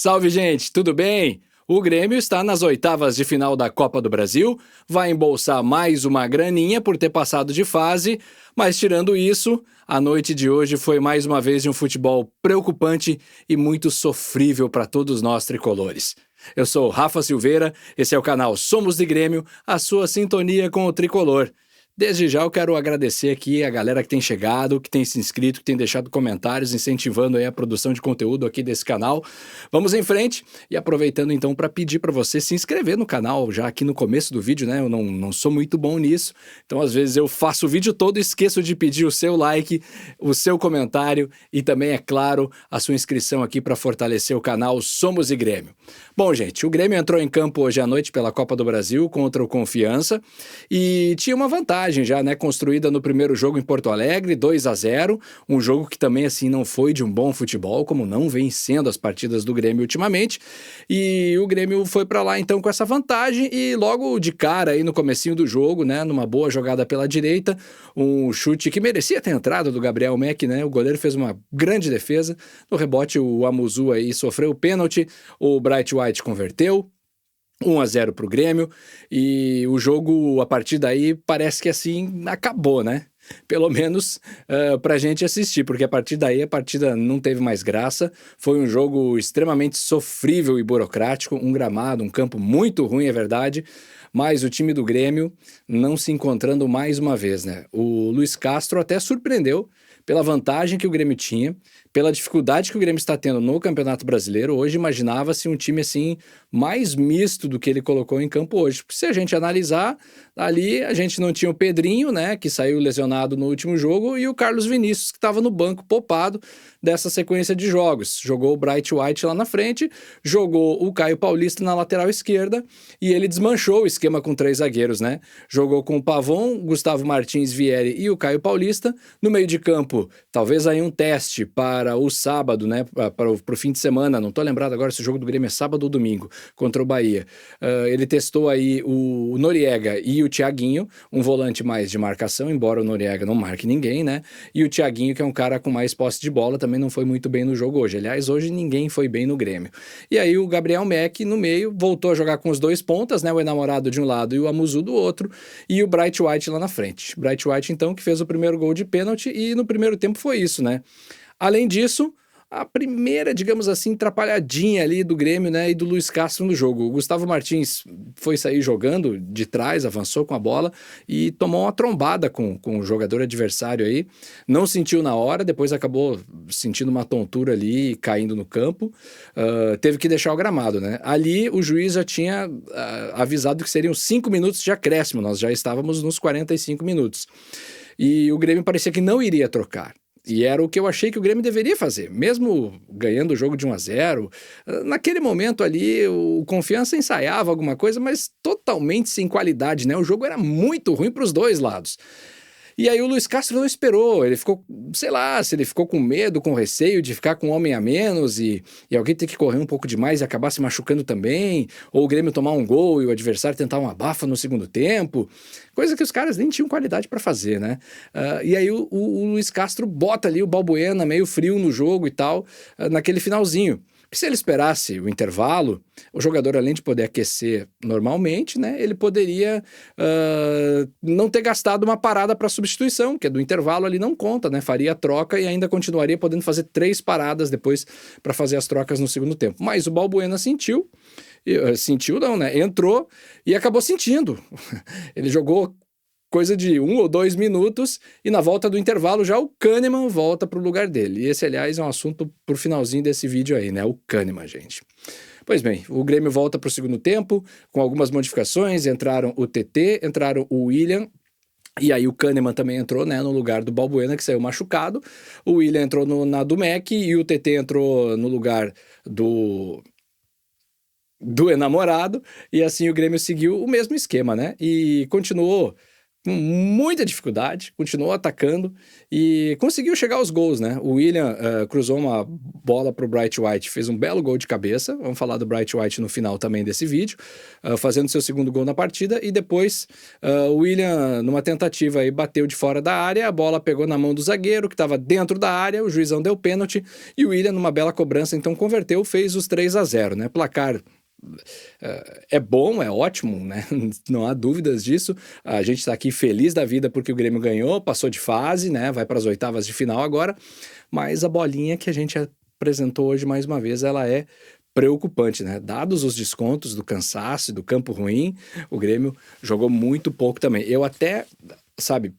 Salve, gente, tudo bem? O Grêmio está nas oitavas de final da Copa do Brasil, vai embolsar mais uma graninha por ter passado de fase, mas tirando isso, a noite de hoje foi mais uma vez de um futebol preocupante e muito sofrível para todos nós tricolores. Eu sou o Rafa Silveira, esse é o canal Somos de Grêmio, a sua sintonia com o tricolor. Desde já eu quero agradecer aqui a galera que tem chegado, que tem se inscrito, que tem deixado comentários, incentivando aí a produção de conteúdo aqui desse canal. Vamos em frente e aproveitando então para pedir para você se inscrever no canal já aqui no começo do vídeo, né? Eu não sou muito bom nisso, então às vezes eu faço o vídeo todo e esqueço de pedir o seu like, o seu comentário e também, é claro, a sua inscrição aqui para fortalecer o canal Somos de Grêmio. Bom, gente, o Grêmio entrou em campo hoje à noite pela Copa do Brasil contra o Confiança e tinha uma vantagem já, né, construída no primeiro jogo em Porto Alegre, 2-0, um jogo que também assim não foi de um bom futebol, como não vem sendo as partidas do Grêmio ultimamente, e o Grêmio foi para lá então com essa vantagem e logo de cara aí no comecinho do jogo, né, numa boa jogada pela direita, um chute que merecia ter entrado do Gabriel Meck, né, o goleiro fez uma grande defesa, no rebote o Amuzu aí sofreu o pênalti, o Bright White converteu, 1-0 para o Grêmio, e o jogo, a partir daí, parece que assim, acabou, né? Pelo menos para a gente assistir, porque a partir daí a partida não teve mais graça, foi um jogo extremamente sofrível e burocrático, um gramado, um campo muito ruim, é verdade, mas o time do Grêmio não se encontrando mais uma vez, né? O Luiz Castro até surpreendeu pela vantagem que o Grêmio tinha, pela dificuldade que o Grêmio está tendo no Campeonato Brasileiro. Hoje imaginava-se um time assim mais misto do que ele colocou em campo hoje. Porque se a gente analisar, ali a gente não tinha o Pedrinho, né, que saiu lesionado no último jogo, e o Carlos Vinícius, que estava no banco poupado dessa sequência de jogos. Jogou o Bright White lá na frente, jogou o Caio Paulista na lateral esquerda e ele desmanchou o esquema com 3 zagueiros, né? Jogou com o Pavon, Gustavo Martins, Vieri e o Caio Paulista. No meio de campo, talvez aí um teste para o sábado, né, para o fim de semana, não tô lembrado agora se o jogo do Grêmio é sábado ou domingo, contra o Bahia. Ele testou aí o Noriega e o Thiaguinho, um volante mais de marcação, embora o Noriega não marque ninguém, né, e o Thiaguinho, que é um cara com mais posse de bola, também não foi muito bem no jogo hoje. Aliás, hoje ninguém foi bem no Grêmio. E aí o Gabriel Meck, no meio, voltou a jogar com os 2 pontas, né, o enamorado de um lado e o Amuzu do outro, e o Bright White lá na frente. Bright White, então, que fez o primeiro gol de pênalti, e no primeiro tempo foi isso, né. Além disso, a primeira, digamos assim, atrapalhadinha ali do Grêmio, né, e do Luiz Castro no jogo. O Gustavo Martins foi sair jogando de trás, avançou com a bola e tomou uma trombada com o jogador adversário aí. Não sentiu na hora, depois acabou sentindo uma tontura ali, caindo no campo. Teve que deixar o gramado, né? Ali o juiz já tinha avisado que seriam 5 minutos de acréscimo, nós já estávamos nos 45 minutos. E o Grêmio parecia que não iria trocar. E era o que eu achei que o Grêmio deveria fazer, mesmo ganhando o jogo de 1-0. Naquele momento ali, o Confiança ensaiava alguma coisa, mas totalmente sem qualidade, né? O jogo era muito ruim para os dois lados. E aí o Luiz Castro não esperou, ele ficou, sei lá, se ele ficou com medo, com receio de ficar com um homem a menos e alguém ter que correr um pouco demais e acabar se machucando também, ou o Grêmio tomar um gol e o adversário tentar uma abafa no segundo tempo, coisa que os caras nem tinham qualidade para fazer, né? E aí o Luiz Castro bota ali o Balbuena meio frio no jogo e tal, naquele finalzinho. Se ele esperasse o intervalo, o jogador, além de poder aquecer normalmente, né, ele poderia não ter gastado uma parada para substituição, que é do intervalo ali não conta, né, faria a troca e ainda continuaria podendo fazer 3 paradas depois para fazer as trocas no segundo tempo. Mas o Balbuena sentiu não, né, entrou e acabou sentindo. Ele jogou coisa de 1 ou 2 minutos, e na volta do intervalo já o Kahneman volta para o lugar dele. E esse, aliás, é um assunto pro finalzinho desse vídeo aí, né? O Kahneman, gente. Pois bem, o Grêmio volta para o segundo tempo, com algumas modificações, entraram o TT, entraram o William, e aí o Kahneman também entrou, né, no lugar do Balbuena, que saiu machucado, o William entrou na do Meck, e o TT entrou no lugar do enamorado, e assim o Grêmio seguiu o mesmo esquema, né, e continuou com muita dificuldade, continuou atacando e conseguiu chegar aos gols, né? O William cruzou uma bola para o Bright White, fez um belo gol de cabeça. Vamos falar do Bright White no final também desse vídeo, fazendo seu segundo gol na partida. E depois o William, numa tentativa, aí, bateu de fora da área, a bola pegou na mão do zagueiro, que estava dentro da área, o juizão deu pênalti e o William, numa bela cobrança, então converteu, fez os 3-0, né? Placar é bom, é ótimo, né? Não há dúvidas disso. A gente está aqui feliz da vida porque o Grêmio ganhou, passou de fase, né? Vai para as oitavas de final agora, mas a bolinha que a gente apresentou hoje mais uma vez, ela é preocupante, né? Dados os descontos do cansaço e do campo ruim, o Grêmio jogou muito pouco também. Eu até, sabe,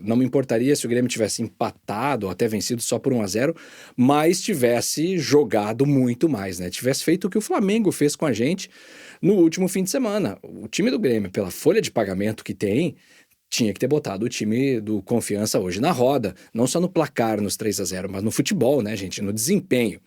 não me importaria se o Grêmio tivesse empatado ou até vencido só por 1-0, mas tivesse jogado muito mais, né? Tivesse feito o que o Flamengo fez com a gente no último fim de semana. O time do Grêmio, pela folha de pagamento que tem, tinha que ter botado o time do Confiança hoje na roda, não só no placar, nos 3-0, mas no futebol, né, gente, no desempenho.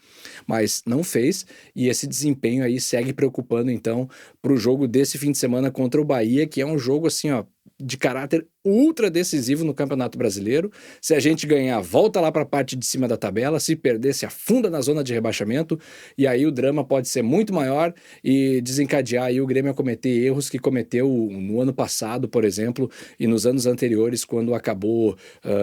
Mas não fez, e esse desempenho aí segue preocupando, então, para o jogo desse fim de semana contra o Bahia, que é um jogo, assim, ó, de caráter ultra decisivo no Campeonato Brasileiro. Se a gente ganhar, volta lá para a parte de cima da tabela, se perder, se afunda na zona de rebaixamento, e aí o drama pode ser muito maior e desencadear aí o Grêmio a cometer erros que cometeu no ano passado, por exemplo, e nos anos anteriores, quando acabou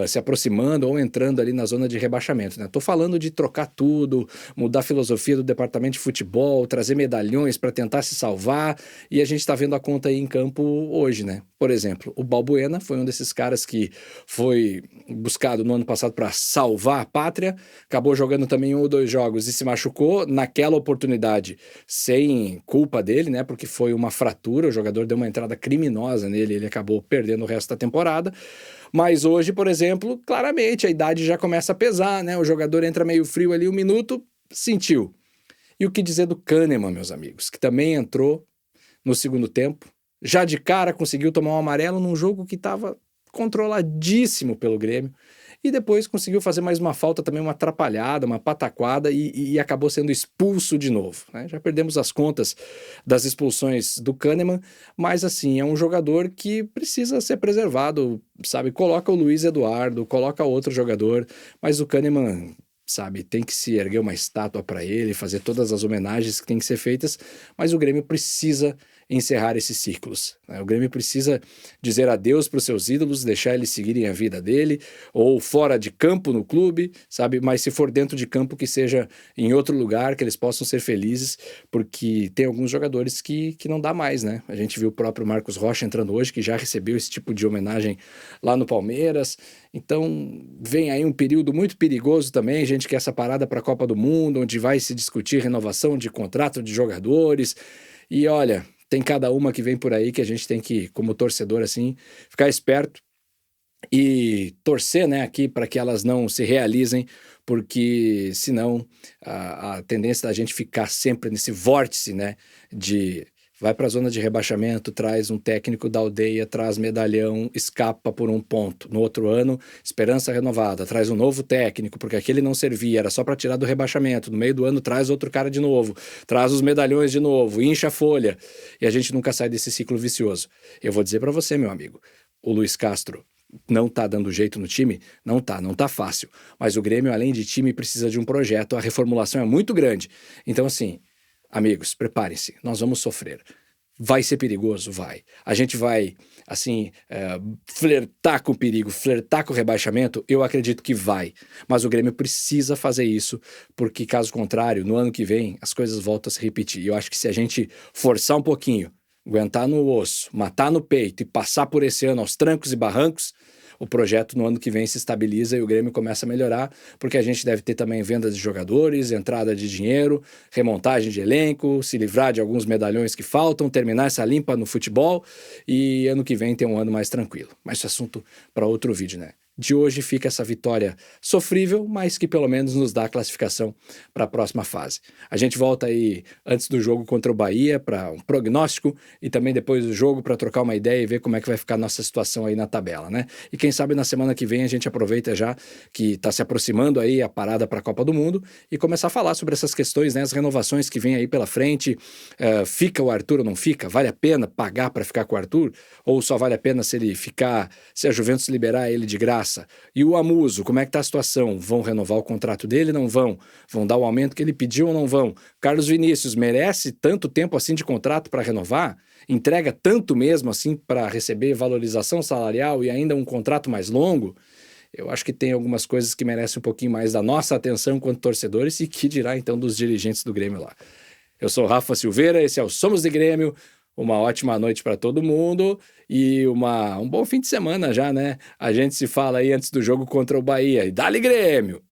se aproximando ou entrando ali na zona de rebaixamento, né? Tô falando de trocar tudo, mudar a filosofia do departamento de futebol, trazer medalhões para tentar se salvar, e a gente está vendo a conta aí em campo hoje, né? Por exemplo, o Balbuena foi um desses caras que foi buscado no ano passado para salvar a pátria, acabou jogando também 1 ou 2 jogos e se machucou naquela oportunidade sem culpa dele, né? Porque foi uma fratura, o jogador deu uma entrada criminosa nele, ele acabou perdendo o resto da temporada. Mas hoje, por exemplo, claramente a idade já começa a pesar, né? O jogador entra meio frio ali, 1 minuto, sentiu. E o que dizer do Kahneman, meus amigos, que também entrou no segundo tempo, já de cara conseguiu tomar um amarelo num jogo que estava controladíssimo pelo Grêmio, e depois conseguiu fazer mais uma falta também, uma atrapalhada, uma pataquada, e acabou sendo expulso de novo, né? Já perdemos as contas das expulsões do Kahneman, mas assim, é um jogador que precisa ser preservado, sabe? Coloca o Luiz Eduardo, coloca outro jogador, mas o Kahneman, sabe, tem que se erguer uma estátua para ele, fazer todas as homenagens que tem que ser feitas, mas o Grêmio precisa encerrar esses ciclos, né? O Grêmio precisa dizer adeus para os seus ídolos, deixar eles seguirem a vida dele, ou fora de campo no clube, sabe, mas se for dentro de campo que seja em outro lugar, que eles possam ser felizes, porque tem alguns jogadores que não dá mais, né? A gente viu o próprio Marcos Rocha entrando hoje, que já recebeu esse tipo de homenagem lá no Palmeiras. Então vem aí um período muito perigoso também, a gente quer essa parada para a Copa do Mundo, onde vai se discutir renovação de contrato de jogadores, e olha, tem cada uma que vem por aí que a gente tem que, como torcedor, assim, ficar esperto e torcer, né, aqui para que elas não se realizem, porque senão a tendência da gente ficar sempre nesse vórtice, né, de vai para a zona de rebaixamento, traz um técnico da aldeia, traz medalhão, escapa por 1 ponto. No outro ano, esperança renovada, traz um novo técnico, porque aquele não servia, era só para tirar do rebaixamento. No meio do ano, traz outro cara de novo, traz os medalhões de novo, incha a folha. E a gente nunca sai desse ciclo vicioso. Eu vou dizer para você, meu amigo, o Luiz Castro não tá dando jeito no time? Não tá fácil. Mas o Grêmio, além de time, precisa de um projeto, a reformulação é muito grande. Então, assim, amigos, preparem-se, nós vamos sofrer. Vai ser perigoso? Vai. A gente vai, assim, flertar com o perigo, flertar com o rebaixamento? Eu acredito que vai. Mas o Grêmio precisa fazer isso, porque caso contrário, no ano que vem, as coisas voltam a se repetir. E eu acho que se a gente forçar um pouquinho, aguentar no osso, matar no peito e passar por esse ano aos trancos e barrancos, o projeto no ano que vem se estabiliza e o Grêmio começa a melhorar, porque a gente deve ter também vendas de jogadores, entrada de dinheiro, remontagem de elenco, se livrar de alguns medalhões que faltam, terminar essa limpa no futebol e ano que vem ter um ano mais tranquilo. Mas esse assunto para outro vídeo, né? de hoje fica essa vitória sofrível, mas que pelo menos nos dá a classificação para a próxima fase. A gente volta aí antes do jogo contra o Bahia para um prognóstico e também depois do jogo para trocar uma ideia e ver como é que vai ficar a nossa situação aí na tabela, né? E quem sabe na semana que vem a gente aproveita já que está se aproximando aí a parada para a Copa do Mundo e começar a falar sobre essas questões, né? As renovações que vêm aí pela frente. Fica o Arthur ou não fica? Vale a pena pagar para ficar com o Arthur? Ou só vale a pena se ele ficar, se a Juventus liberar ele de graça? E o Amuso, como é que tá a situação? Vão renovar o contrato dele? Não vão? Vão dar o aumento que ele pediu ou não vão? Carlos Vinícius merece tanto tempo assim de contrato para renovar? Entrega tanto mesmo assim para receber valorização salarial e ainda um contrato mais longo? Eu acho que tem algumas coisas que merecem um pouquinho mais da nossa atenção enquanto torcedores e que dirá então dos dirigentes do Grêmio lá. Eu sou o Rafa Silveira, esse é o Somos de Grêmio. Uma ótima noite para todo mundo e um bom fim de semana já, né? A gente se fala aí antes do jogo contra o Bahia. E dá-lhe Grêmio!